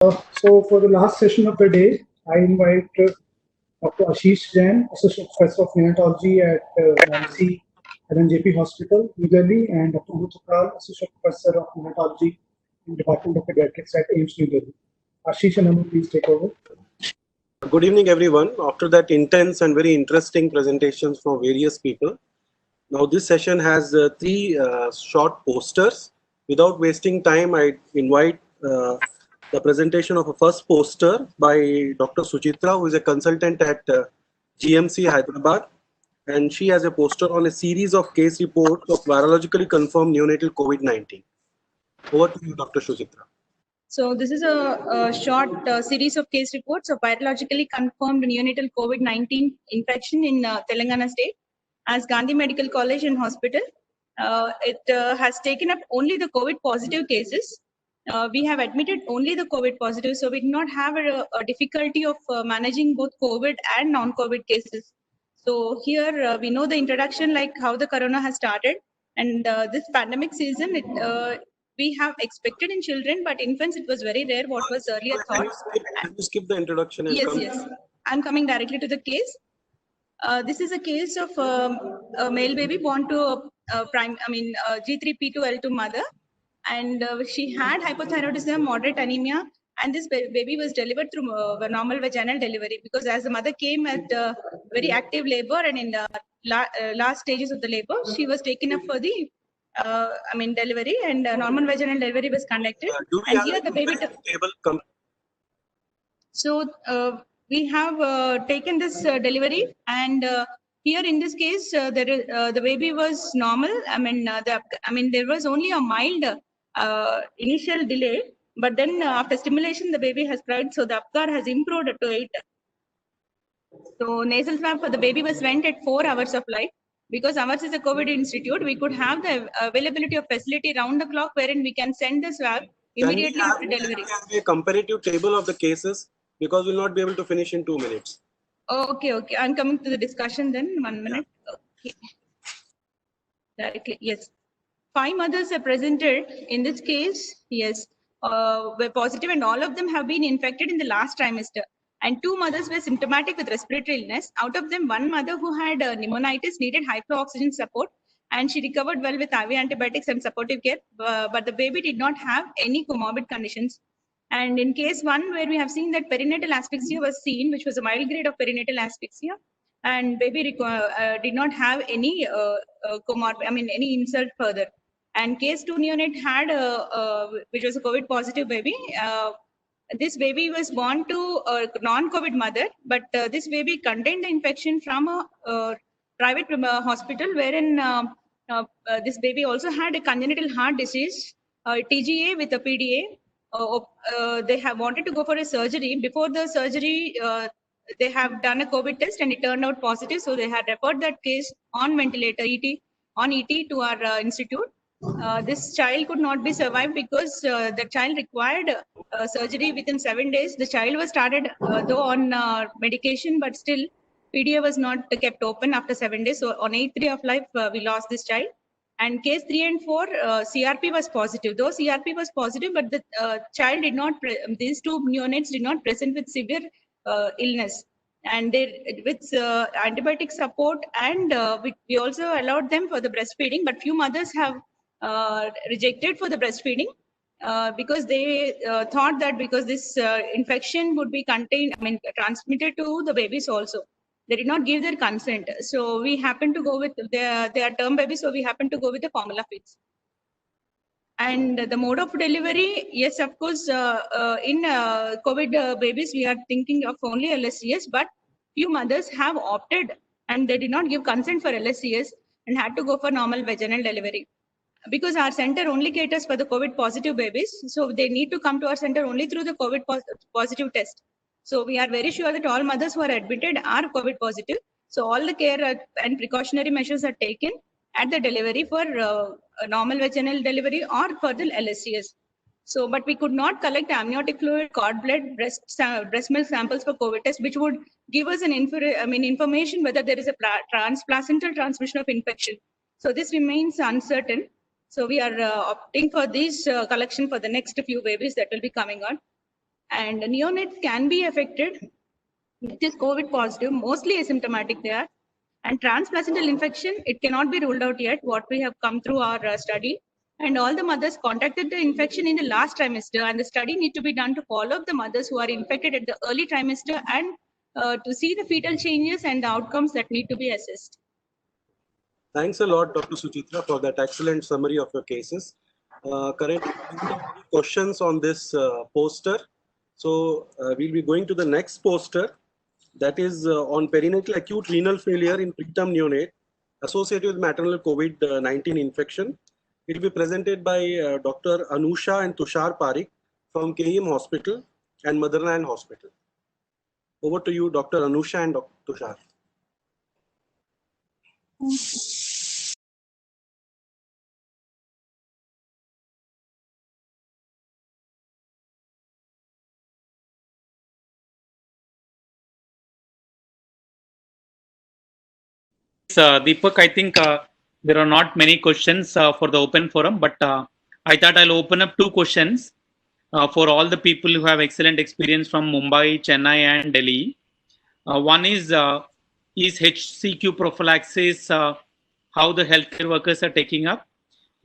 So for the last session of the day, I invite Dr. Ashish Jain, Associate Professor of Neonatology at IMC LNJP Hospital, New Delhi, and Dr. Mutukal, Associate Professor of Neonatology in Department of Pediatrics at AIIMS New Delhi. Ashish and Anu, please take over. Good evening, everyone. After that intense and very interesting presentations from various people, now this session has three short posters. Without wasting time, I invite the presentation of a first poster by Dr. Suchitra, who is a consultant at GMC Hyderabad, and she has a poster on a series of case reports of virologically confirmed neonatal COVID-19. Over to you, Dr. Suchitra. So this is a short series of case reports of virologically confirmed neonatal COVID-19 infection in Telangana state as Gandhi Medical College and Hospital. It has taken up only the COVID positive cases. We have admitted only the COVID positive, so we do not have a difficulty of managing both COVID and non-COVID cases. So here we know the introduction, like how the corona has started, and this pandemic season, we have expected in children, but infants it was very rare. What was earlier thought. Can you skip the introduction? And Yes. I'm coming directly to the case. This is a case of a male baby born to G3P2L2 mother, and she had hypothyroidism, moderate anemia, and this baby was delivered through normal vaginal delivery, because as the mother came at very active labor and in the last stages of the labor, she was taken up for the delivery, and normal vaginal delivery was conducted. And here the baby. So we have taken this delivery, and here in this case, the baby was normal. There was only a mild initial delay, but then after stimulation, the baby has cried, so the Apgar has improved to 8. So nasal swab for the baby was went at 4 hours of life. Because ours is a COVID institute, we could have the availability of facility round the clock wherein we can send the swab immediately after delivery. Can we have a comparative table of the cases, because we'll not be able to finish in 2 minutes. Okay. I'm coming to the discussion then. 1 minute. Okay. Directly, yes. 5 mothers are presented in this case. Yes, were positive, and all of them have been infected in the last trimester. And 2 mothers were symptomatic with respiratory illness. Out of them, 1 mother who had pneumonitis needed high flow oxygen support, and she recovered well with IV antibiotics and supportive care. But the baby did not have any comorbid conditions. And in case 1, where we have seen that perinatal asphyxia was seen, which was a mild grade of perinatal asphyxia, and baby did not have any any insult further. And case 2 neonate had which was a COVID positive baby. This baby was born to a non-COVID mother, but this baby contained the infection from a private hospital, wherein this baby also had a congenital heart disease, TGA with a PDA. They have wanted to go for a surgery. Before the surgery, they have done a COVID test and it turned out positive. So they had referred that case on ventilator ET to our institute. This child could not be survived because the child required surgery within 7 days. The child was started though on medication, but still PDA was not kept open after 7 days. So on 8th day of life, we lost this child. And case 3 and 4, CRP was positive. Though CRP was positive, but the child did not, these 2 neonates did not present with severe illness. And they, with antibiotic support, and we also allowed them for the breastfeeding, but few mothers have rejected for the breastfeeding because they thought that because this infection would be transmitted to the babies also. They did not give their consent. So we happened to go with their term babies, so we happened to go with the formula feeds. And the mode of delivery, yes, of course, in COVID babies, we are thinking of only LSCS, but few mothers have opted and they did not give consent for LSCS and had to go for normal vaginal delivery. Because our center only caters for the COVID positive babies, so they need to come to our center only through the COVID positive test. So we are very sure that all mothers who are admitted are COVID positive. So all the care and precautionary measures are taken at the delivery for normal vaginal delivery or for the LSCS. So, but we could not collect amniotic fluid, cord blood, breast milk samples for COVID test, which would give us an information whether there is a transplacental transmission of infection. So this remains uncertain. So we are opting for this collection for the next few babies that will be coming on. And neonates can be affected with this COVID positive, mostly asymptomatic they are. And transplacental infection, it cannot be ruled out yet, what we have come through our study. And all the mothers contacted the infection in the last trimester, and the study need to be done to follow up the mothers who are infected at the early trimester and to see the fetal changes and the outcomes that need to be assessed. Thanks a lot, Dr. Suchitra, for that excellent summary of your cases. Currently, questions on this poster. So we'll be going to the next poster, that is on perinatal acute renal failure in preterm neonate associated with maternal COVID-19 infection. It will be presented by Dr. Anusha and Tushar Parikh from KEM Hospital and Motherland Hospital. Over to you, Dr. Anusha and Dr. Tushar. Deepak, I think there are not many questions for the open forum, but I thought I'll open up 2 questions for all the people who have excellent experience from Mumbai, Chennai, and Delhi. One is HCQ prophylaxis, how the healthcare workers are taking up.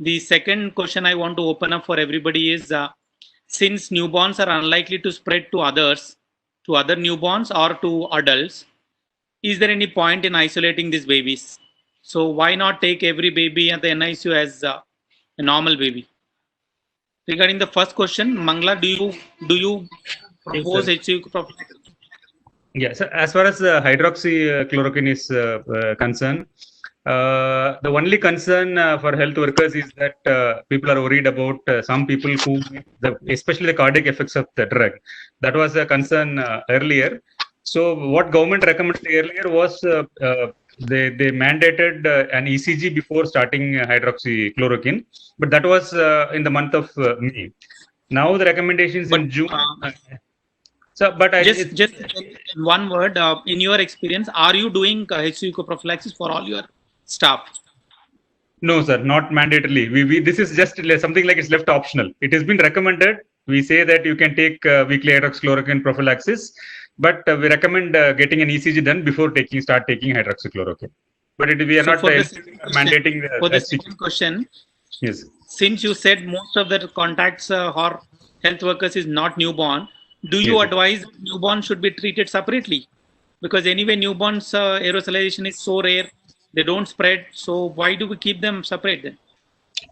The second question I want to open up for everybody is, since newborns are unlikely to spread to others, to other newborns or to adults, is there any point in isolating these babies? So why not take every baby at the NICU as a normal baby? Regarding the first question, Mangla, do you propose HCQ prophylaxis? Yes, as far as hydroxychloroquine is concerned, the only concern for health workers is that people are worried about some people who, especially the cardiac effects of the drug. That was a concern earlier. So what government recommended earlier was they mandated an ECG before starting hydroxychloroquine, but that was in the month of May. Now the recommendations in June. So, but just one word, in your experience, are you doing HCQ prophylaxis for all your staff? No, sir, not mandatorily. This is just something like it's left optional. It has been recommended. We say that you can take weekly hydroxychloroquine prophylaxis, but we recommend getting an ECG done before start taking hydroxychloroquine. But we are not mandating. For the second question, yes. Since you said most of the contacts or health workers is not newborn, do you advise newborn should be treated separately? Because anyway, newborns aerosolization is so rare, they don't spread. So why do we keep them separate then?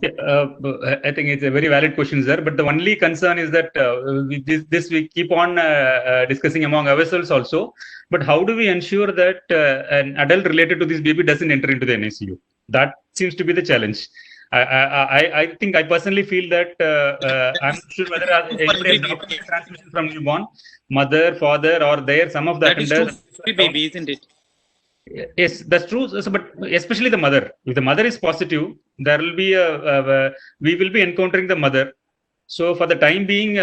I think it's a very valid question, sir. But the only concern is that we keep on discussing among ourselves also. But how do we ensure that an adult related to this baby doesn't enter into the NICU? That seems to be the challenge. I think I personally feel that I'm not sure whether anybody has transmission from newborn, mother, father, or some of the attenders. That is true for every baby, isn't it? Yes, that's true. So, but especially the mother. If the mother is positive, there will be we will be encountering the mother. So for the time being,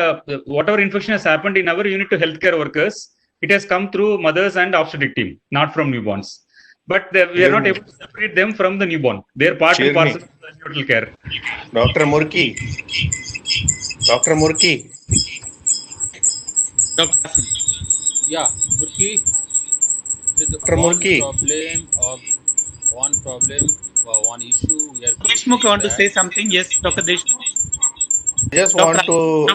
whatever infection has happened in our unit to healthcare workers, it has come through mothers and obstetric team, not from newborns. But we are not able to separate them from the newborn. They are part and parcel of the neonatal care. Dr. Murki. Dr. Murki. Yeah, Murki. Dr. Murki. One issue. Deshmukh, want to say something? Yes, Dr. Deshmukh. Just want to,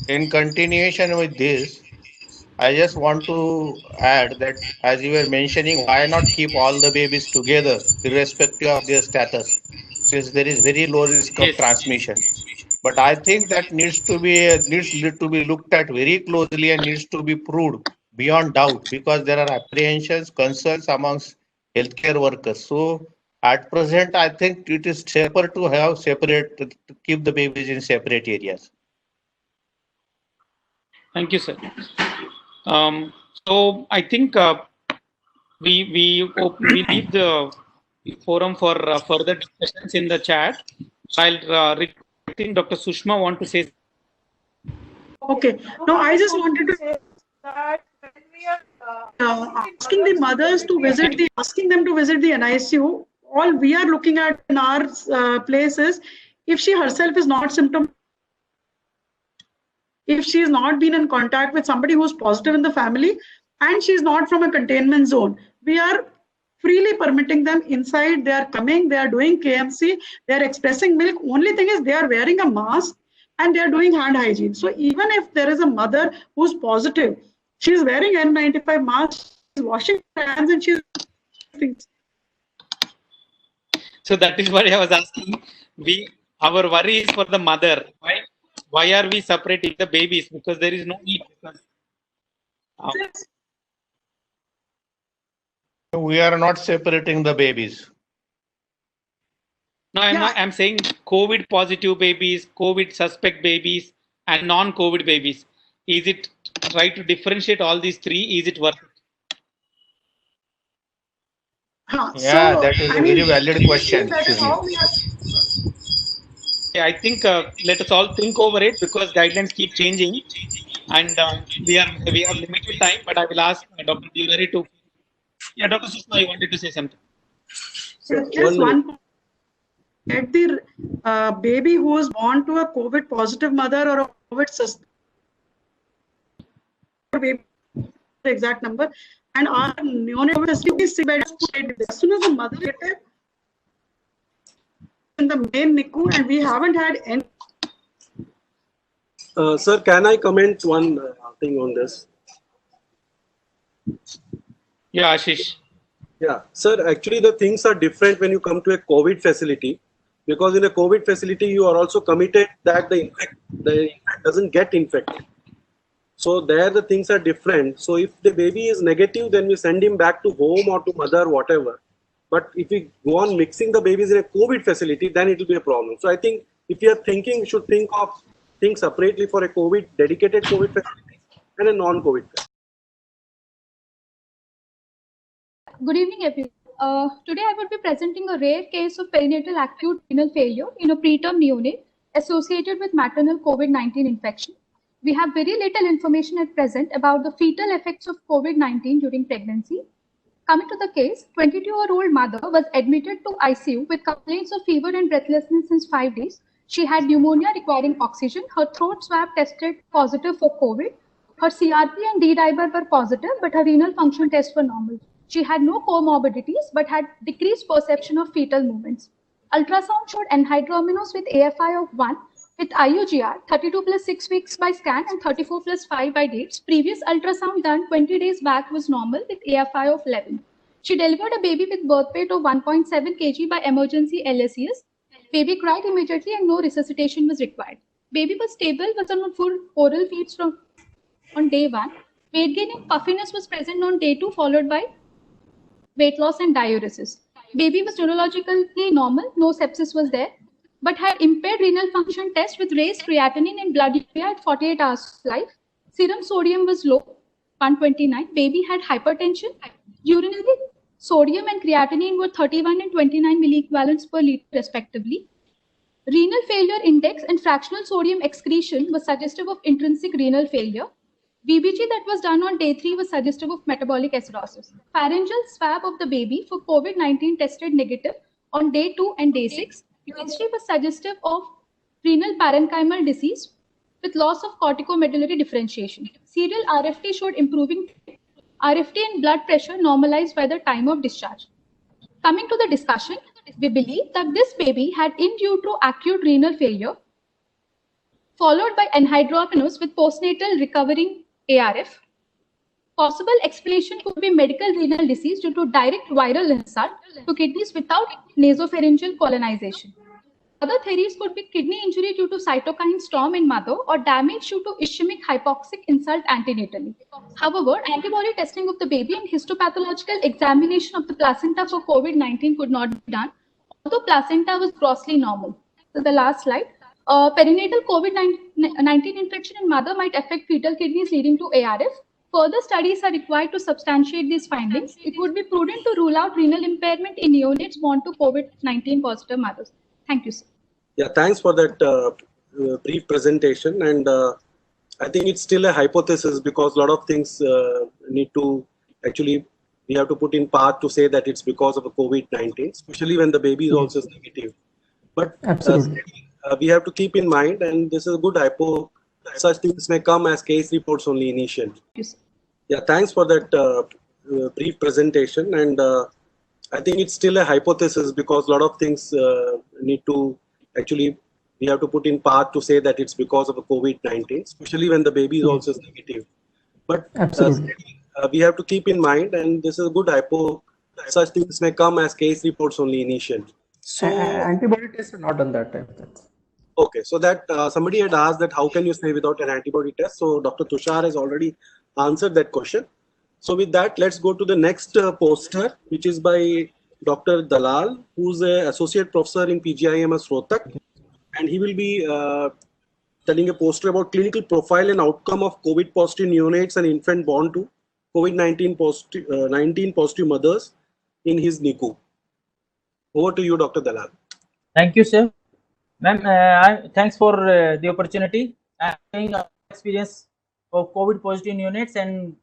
in continuation with this, I just want to add that as you were mentioning, why not keep all the babies together, irrespective of their status, since there is very low risk of transmission. But I think that needs to be looked at very closely and needs to be proved beyond doubt, because there are apprehensions, concerns amongst healthcare workers. So at present, I think it is safer to have to keep the babies in separate areas. Thank you, sir. So I think we leave the forum for further discussions in the chat. I'll think Dr. Sushma want to say. Okay. No, I just wanted to say that when we are asking the mothers to visit asking them to visit the NICU, all we are looking at in our place is if she herself is not symptomatic, if she's not been in contact with somebody who's positive in the family and she's not from a containment zone. We are freely permitting them inside. They are coming, they are doing KMC, they are expressing milk. Only thing is they are wearing a mask and they are doing hand hygiene. So even if there is a mother who's positive, she's wearing N95 mask, she's washing her hands and she's. So that is what I was asking. Our worry is for the mother. Why are we separating the babies? Because there is no need. We are not separating the babies. No, I'm saying COVID positive babies, COVID suspect babies, and non-COVID babies. Is it right to differentiate all these three? Is it worth it? Yeah, that is a very valid question. That is how we are. Yeah, I think let us all think over it because guidelines keep changing, and we have limited time. But I will ask Dr. Deolari to. Yeah, Dr. Sushma, you wanted to say something. Just one. Let the baby who is born to a COVID positive mother or a COVID suspect baby, the exact number, and our neonatal facility is as soon as the mother gets it in the main NICU, and we haven't had any. Sir, can I comment one thing on this? Yeah, Ashish. Yeah, sir, actually the things are different when you come to a COVID facility, because in a COVID facility, you are also committed that the infect doesn't get infected. So there the things are different. So if the baby is negative, then we send him back to home or to mother, whatever. But if we go on mixing the babies in a COVID facility, then it will be a problem. So I think if you are thinking, you should think of things separately for a COVID, dedicated COVID facility and a non-COVID facility. Good evening, everyone. Today I will be presenting a rare case of perinatal acute renal failure in a preterm neonate associated with maternal COVID-19 infection. We have very little information at present about the fetal effects of COVID-19 during pregnancy. Coming to the case, 22-year-old mother was admitted to ICU with complaints of fever and breathlessness since 5 days. She had pneumonia requiring oxygen. Her throat swab tested positive for COVID. Her CRP and D-dimer were positive, but her renal function tests were normal. She had no comorbidities, but had decreased perception of fetal movements. Ultrasound showed anhydramnios with AFI of 1, with IUGR 32 plus 6 weeks by scan and 34 plus 5 by dates. Previous ultrasound done 20 days back was normal with AFI of 11. She delivered a baby with birth weight of 1.7 kg by emergency LSES. Baby cried immediately and no resuscitation was required. Baby was stable, was on full oral feeds on day 1. Weight gain and puffiness was present on day 2, followed by weight loss and diuresis. Baby was neurologically normal, no sepsis was there, but had impaired renal function test with raised creatinine and blood urea at 48 hours of life. Serum sodium was low, 129. Baby had hypertension. Urinary sodium and creatinine were 31 and 29 milliequivalents per liter respectively. Renal failure index and fractional sodium excretion was suggestive of intrinsic renal failure. VBG that was done on day 3 was suggestive of metabolic acidosis. Pharyngeal swab of the baby for COVID-19 tested negative on day 2 and day 6. UHT was suggestive of renal parenchymal disease with loss of corticomedullary differentiation. Serial RFT showed improving. RFT and blood pressure normalized by the time of discharge. Coming to the discussion, we believe that this baby had in utero acute renal failure followed by anhydramnios with postnatal recovering ARF. Possible explanation could be medical renal disease due to direct viral insult to kidneys without nasopharyngeal colonization. Other theories could be kidney injury due to cytokine storm in mother or damage due to ischemic hypoxic insult antenatally. However, antibody testing of the baby and histopathological examination of the placenta for COVID-19 could not be done, although placenta was grossly normal. So the last slide. Perinatal COVID-19 infection in mother might affect fetal kidneys leading to ARF. Further studies are required to substantiate these findings. It would be prudent to rule out renal impairment in neonates born to COVID-19 positive mothers. Thank you, sir. Yeah, thanks for that brief presentation. And I think it's still a hypothesis because a lot of things need to actually, we have to put in part to say that it's because of the COVID-19, especially when the baby is also negative. But absolutely. We have to keep in mind, and this is a good such things may come as case reports only initially. Yes. Yeah, thanks for that brief presentation. And I think it's still a hypothesis because a lot of things need to actually, we have to put in part to say that it's because of the COVID-19, especially when the baby is also negative. But Absolutely. we have to keep in mind, and this is a good hypo, such things may come as case reports only initially. So, Antibody tests are not done that time. okay, so that somebody had asked that how can you say without an antibody test? So Dr. Tushar has already answered that question. So with that, let's go to the next poster, which is by Dr. Dalal, who's an associate professor in PGIMS Rohtak, and he will be telling a poster about clinical profile and outcome of COVID positive neonates and infant born to COVID-19 positive mothers in his NICU. Over to you, Dr. Dalal. Thank you, sir. Ma'am, thanks for the opportunity. I'm having experience of COVID positive neonates and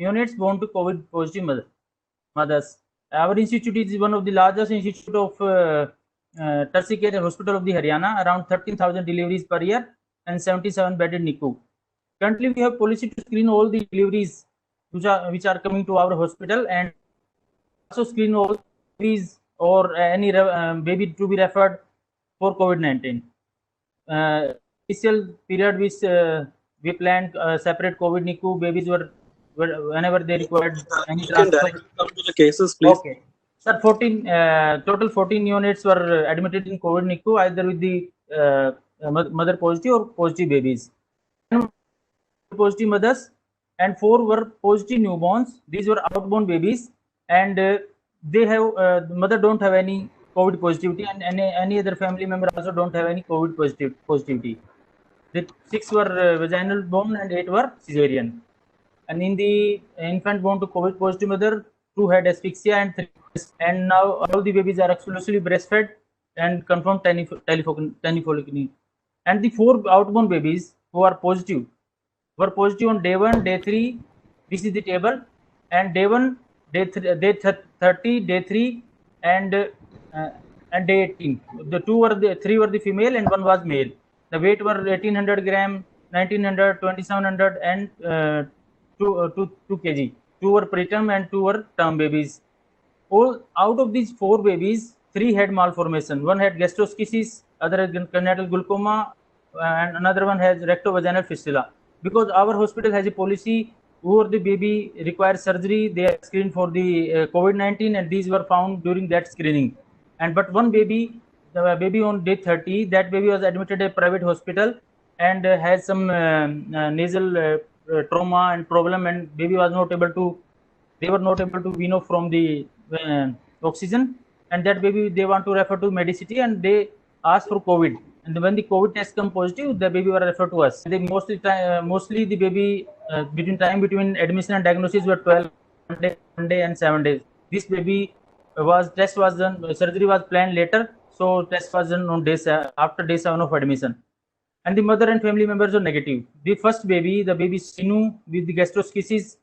neonates born to COVID positive mothers. Our institute is one of the largest institute of tertiary care hospital of the Haryana, around 13,000 deliveries per year and 77 bedded NICU. Currently, we have policy to screen all the deliveries which are coming to our hospital, and also screen all deliveries or any baby to be referred for COVID-19. Initial period which we planned separate COVID NICU babies were whenever they required any transfer. Come to the cases, please. Okay. Sir, total 14 units were admitted in COVID NICU, either with the mother positive or positive babies. Positive mothers and 4 were positive newborns. These were outborn babies, and they have the mother don't have any COVID positivity, and any other family member also don't have any COVID positivity. The 6 were vaginal born and 8 were cesarean. And in the infant born to COVID positive mother, 2 had asphyxia and 3, and now all the babies are exclusively breastfed and confirmed tenofovir. And the 4 outborn babies who are positive were positive on day 1, day 3. This is the table, and day 1, day 30, day 3, and day 18. The 3 were the female and 1 was male. The weight were 1800 gram, 1900, 2700, and 2 kg. 2 were preterm and 2 were term babies. All out of these 4 babies, 3 had malformation. 1 had gastroschisis, other had congenital glaucoma, and another one has rectovaginal fistula. Because our hospital has a policy, whoever the baby requires surgery, they are screened for the COVID-19, and these were found during that screening. And but one baby, the baby on day 30, that baby was admitted at a private hospital and has some nasal trauma and problem, and baby was not able to, they were not able to wean off from the oxygen, and that baby they want to refer to Medicity, and they asked for COVID. And when the COVID test come positive, the baby were referred to us. They mostly the baby between admission and diagnosis were 12 day and 7 days. This baby test was done, surgery was planned later, so test was done on after day 7 of admission. And the mother and family members were negative. The first baby, the baby Sinu with the gastroschisis,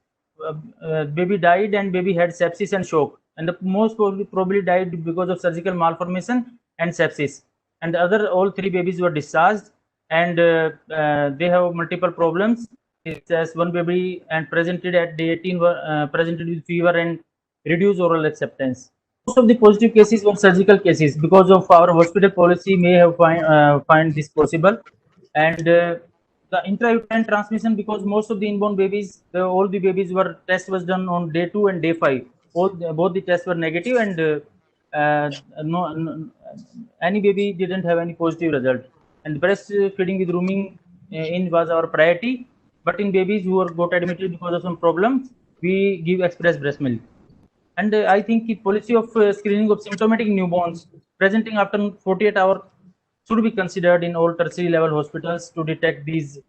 baby died, and baby had sepsis and shock, and the most probably died because of surgical malformation and sepsis. And the other all 3 babies were discharged, and they have multiple problems. It's as one baby and presented at day 18 were presented with fever and reduced oral acceptance. Most of the positive cases were surgical cases because of our hospital policy may have find this possible. And the intrauterine transmission, because most of the inborn babies, all the babies were test was done on day 2 and day 5. Both the tests were negative, and any baby didn't have any positive result. And breastfeeding with rooming in was our priority. But in babies who got admitted because of some problems, we give express breast milk. And I think the policy of screening of symptomatic newborns presenting after 48 hours should be considered in all tertiary level hospitals to detect these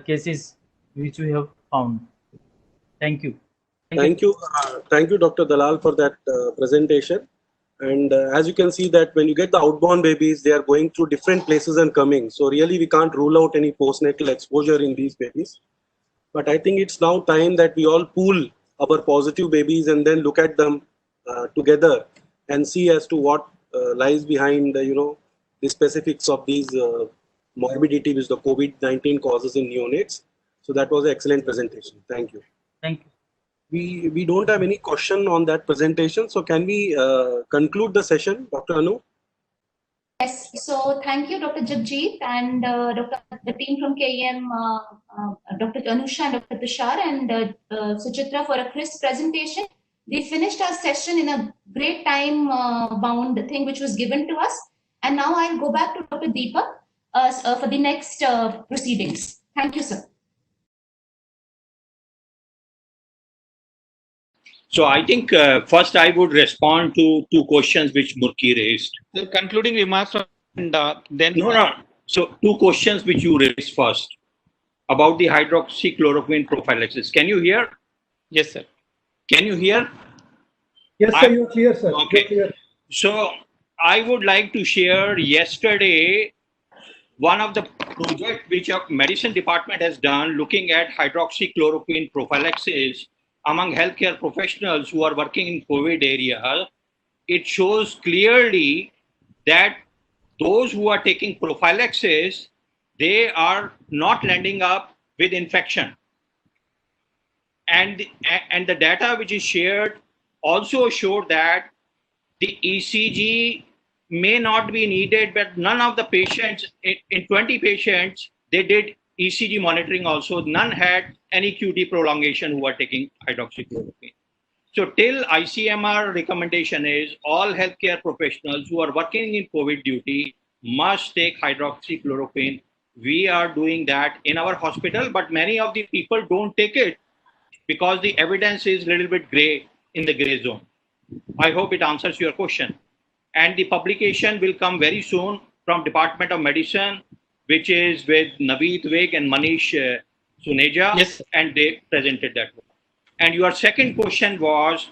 cases which we have found. Thank you. Thank you, Dr. Dalal, for that presentation. And as you can see that when you get the outborn babies, they are going through different places and coming. So really we can't rule out any postnatal exposure in these babies. But I think it's now time that we all pool our positive babies and then look at them together and see as to what lies behind the specifics of these morbidity which the COVID-19 causes in neonates. So that was an excellent presentation. Thank you. Thank you. We don't have any question on that presentation. So can we conclude the session, Dr. Anu? Yes, so thank you, Dr. Jagjit and the team from KEM, Dr. Anusha and Dr. Tushar and Suchitra for a crisp presentation. We finished our session in a great time bound thing which was given to us. And now I'll go back to Dr. Deepak for the next proceedings. Thank you, sir. So I think first I would respond to two questions which Murki raised. The concluding remarks and then. No. So two questions which you raised first about the hydroxychloroquine prophylaxis. Can you hear? Yes, sir. Can you hear? Yes, sir, you're clear, sir. Okay. You're clear. So I would like to share yesterday one of the project which our medicine department has done looking at hydroxychloroquine prophylaxis among healthcare professionals who are working in COVID area. It shows clearly that those who are taking prophylaxis, they are not landing up with infection. And the data which is shared also showed that the ECG may not be needed, but none of the patients, in 20 patients, they did ECG monitoring also. None had any QT prolongation who are taking hydroxychloroquine. So till ICMR recommendation is all healthcare professionals who are working in COVID duty must take hydroxychloroquine. We are doing that in our hospital, but many of the people don't take it because the evidence is a little bit gray, in the gray zone. I hope it answers your question. And the publication will come very soon from Department of Medicine, which is with Naveed Vig and Manish Suneja. Yes. And they presented that one. And your second question was,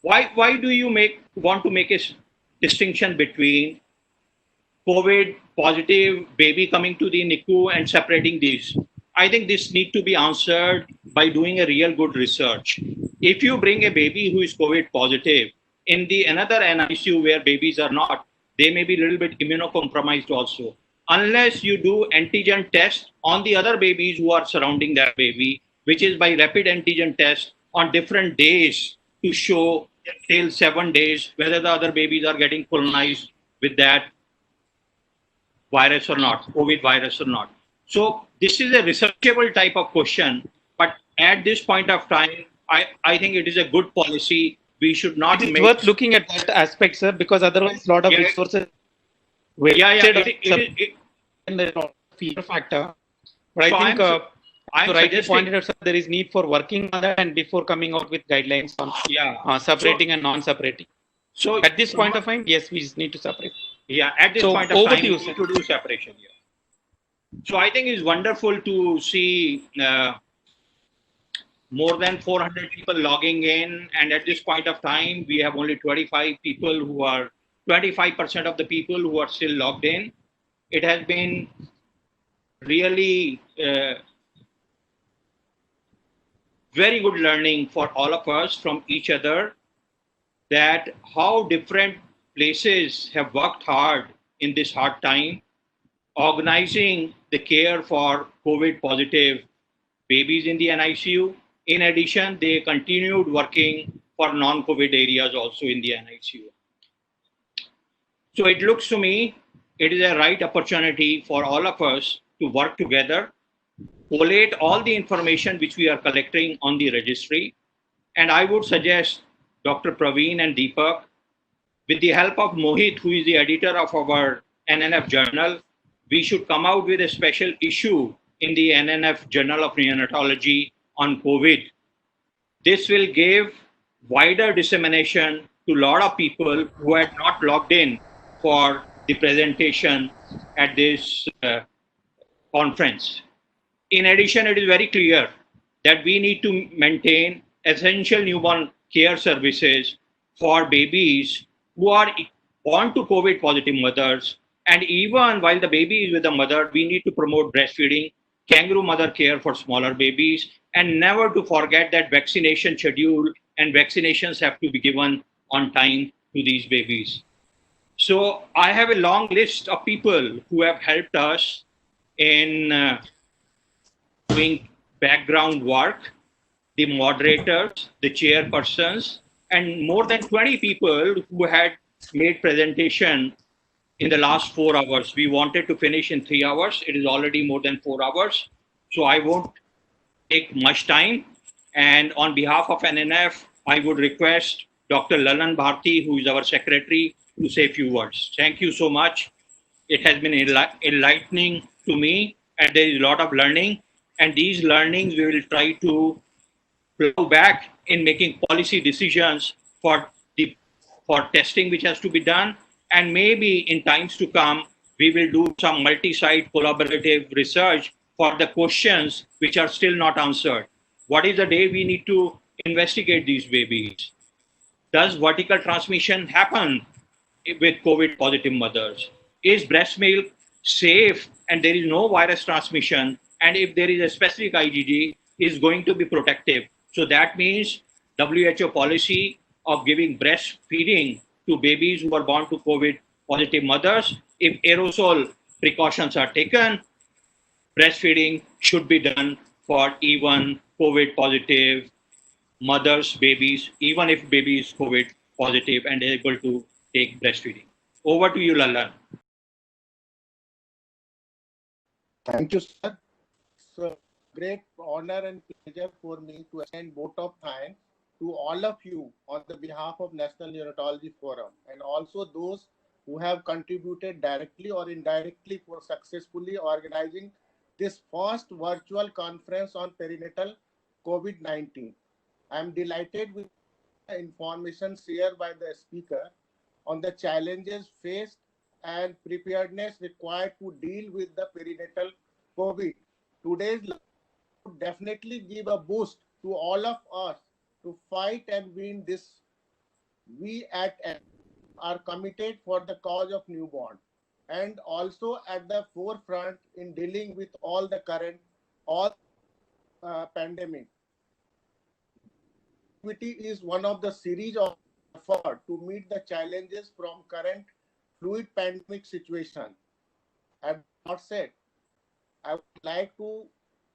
why do you want to make a distinction between COVID positive baby coming to the NICU and separating these? I think this need to be answered by doing a real good research. If you bring a baby who is COVID positive in the another NICU where babies are not, they may be a little bit immunocompromised also. Unless you do antigen test on the other babies who are surrounding that baby, which is by rapid antigen test on different days to show till 7 days whether the other babies are getting colonized with that virus or not, COVID virus or not. So this is a researchable type of question, but at this point of time, I think it is a good policy. We should not It is make worth looking at that aspect, sir, because otherwise a lot of resources and there's a lot of fear factor. But So I think I'm so rightly suggesting- pointed out, sir, there is need for working on that and before coming out with guidelines on separating and non-separating. So at this point of time, yes, we just need to separate. Yeah, at this So point of over time, to you, we sir. need to do separation here. So I think it's wonderful to see more than 400 people logging in, and at this point of time, we have only 25 people who are 25% of the people who are still logged in. It has been really very good learning for all of us from each other, that how different places have worked hard in this hard time, organizing the care for COVID positive babies in the NICU. In addition, they continued working for non-COVID areas also in the NICU. So it looks to me, it is a right opportunity for all of us to work together, collate all the information which we are collecting on the registry. And I would suggest Dr. Praveen and Deepak, with the help of Mohit, who is the editor of our NNF journal, we should come out with a special issue in the NNF Journal of Neonatology on COVID. This will give wider dissemination to a lot of people who had not logged in for the presentation at this conference. In addition, it is very clear that we need to maintain essential newborn care services for babies who are born to COVID positive mothers. And even while the baby is with the mother, we need to promote breastfeeding, kangaroo mother care for smaller babies, and never to forget that vaccination schedule and vaccinations have to be given on time to these babies. So I have a long list of people who have helped us in doing background work, the moderators, the chairpersons, and more than 20 people who had made presentation in the last 4 hours. We wanted to finish in 3 hours. It is already more than 4 hours. So I won't take much time. And on behalf of NNF, I would request Dr. Lalan Bharti, who is our secretary, to say a few words. Thank you so much. It has been enlightening to me, and there is a lot of learning. And these learnings we will try to plow back in making policy decisions for testing which has to be done. And maybe in times to come, we will do some multi-site collaborative research for the questions which are still not answered. What is the day we need to investigate these babies? Does vertical transmission happen with COVID positive mothers? Is breast milk safe and there is no virus transmission? And if there is a specific IgG, is going to be protective. So that means WHO policy of giving breastfeeding to babies who are born to COVID positive mothers. If aerosol precautions are taken, breastfeeding should be done for even COVID positive mothers, babies, even if baby is COVID positive and able to take breastfeeding. Over to you, Lalan. Thank you, sir. It's a great honor and pleasure for me to extend vote of thanks to all of you on the behalf of National Neonatology Forum and also those who have contributed directly or indirectly for successfully organizing this first virtual conference on perinatal COVID-19. I am delighted with the information shared by the speaker on the challenges faced and preparedness required to deal with the perinatal COVID. Today's would definitely give a boost to all of us to fight and win this. We at NNF are committed for the cause of newborn and also at the forefront in dealing with all the current pandemic. Activity is one of the series of efforts to meet the challenges from current fluid pandemic situation. At the outset, I would like to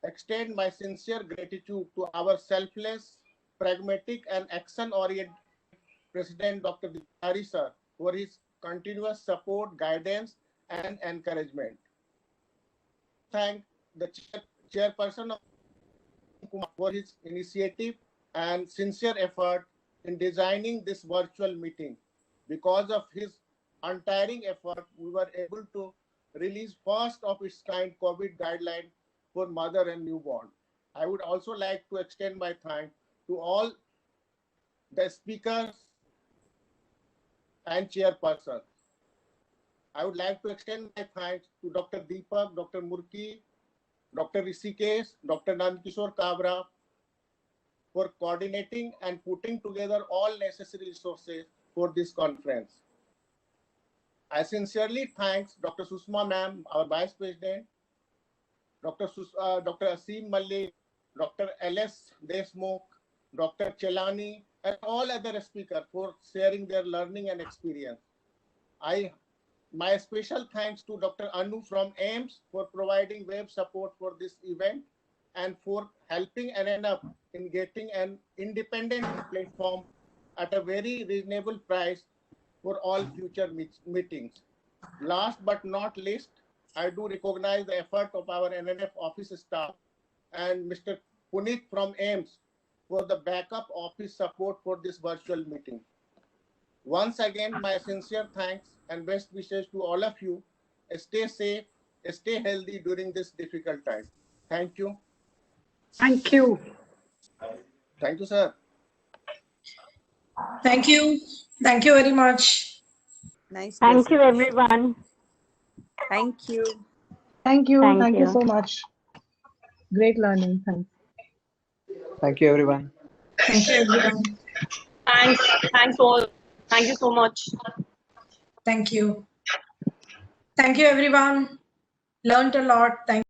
extend my sincere gratitude to our selfless, pragmatic, and action-oriented President Dr. Dipari sir for his continuous support, guidance, and encouragement. Thank the chairperson of Kumar for his initiative and sincere effort in designing this virtual meeting. Because of his untiring effort, we were able to release first of its kind COVID guideline for mother and newborn. I would also like to extend my thanks to all the speakers and chairpersons. I would like to extend my thanks to Dr. Deepak, Dr. Murki, Dr. Rishikesh, Dr. Nandkishore Kabra for coordinating and putting together all necessary resources for this conference. I sincerely thank Dr. Susma ma'am, our Vice President, Dr. Asim Malik, Dr. L.S. Desmukh, Dr. Chelani, and all other speakers for sharing their learning and experience. My special thanks to Dr. Anu from AIMS for providing web support for this event and for helping NNF in getting an independent platform at a very reasonable price for all future meetings. Last but not least, I do recognize the effort of our NNF office staff and Mr. Puneet from AIMS for the backup office support for this virtual meeting. Once again, my sincere thanks and best wishes to all of you. Stay safe, stay healthy during this difficult time. Thank you. Thank you. Thank you, sir. Thank you. Thank you very much. Nice. Thank you, everyone. Thank you. Thank you. Thank Thank you you. so much. Great learning. Thanks. Thank you, everyone. Thank you, everyone. Thanks all. Thank you so much. Thank you. Thank you, everyone. Learned a lot. Thank